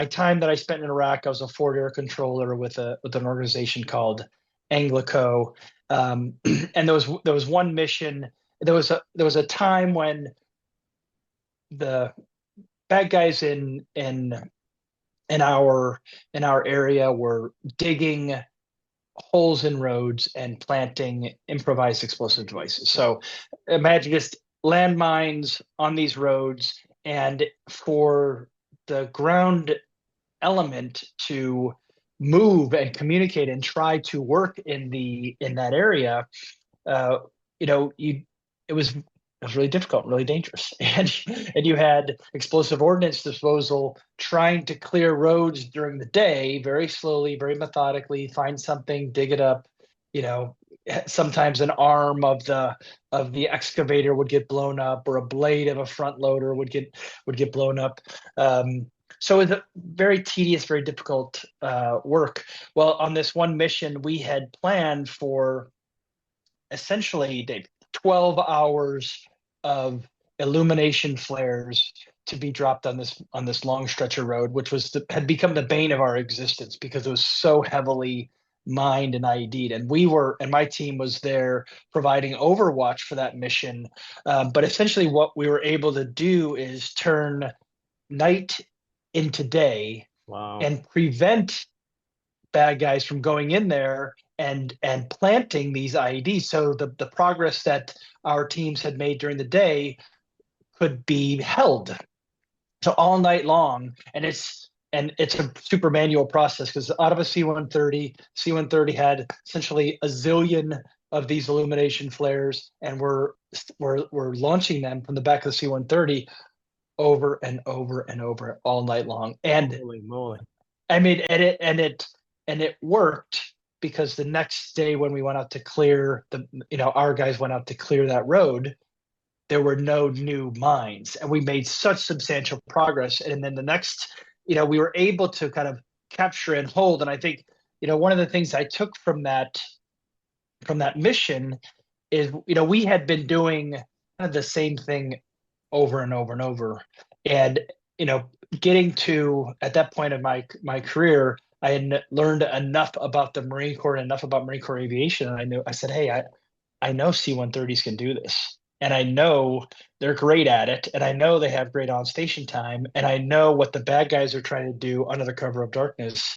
time that I spent in Iraq, I was a forward air controller with an organization called LtCol. And there was one mission. There was a time when the bad guys in our area were digging holes in roads and planting improvised explosive devices. So imagine just landmines on these roads, and for the ground element to move and communicate and try to work in that area, uh, you it was really difficult, really dangerous, and you had explosive ordnance disposal trying to clear roads during the day, very slowly, very methodically, find something, dig it up. You know, sometimes an arm of the excavator would get blown up, or a blade of a front loader would get blown up. So it was a very tedious, very difficult work. Well, on this one mission, we had planned for essentially, Dave, 12 hours of illumination flares to be dropped on this long stretch of road, which had become the bane of our existence because it was so heavily mined and IED'd. And my team was there providing overwatch for that mission. But essentially, what we were able to do is turn night into day Wow. and prevent bad guys from going in there and planting these IEDs. So the progress that our teams had made during the day could be held. So all night long, and it's a super manual process because out of a C-130 had essentially a zillion of these illumination flares, and we're launching them from the back of the C-130 over and over and over all night long. And Holy moly. I mean, and it worked because the next day when we went out to clear our guys went out to clear that road, there were no new mines, and we made such substantial progress. And then the next, we were able to kind of capture and hold. And I think, one of the things I took from that mission is, we had been doing kind of the same thing over and over and over. And, getting to at that point of my career, I had learned enough about the Marine Corps and enough about Marine Corps aviation. And I said, hey, I know C-130s can do this. And I know they're great at it. And I know they have great on station time. And I know what the bad guys are trying to do under the cover of darkness.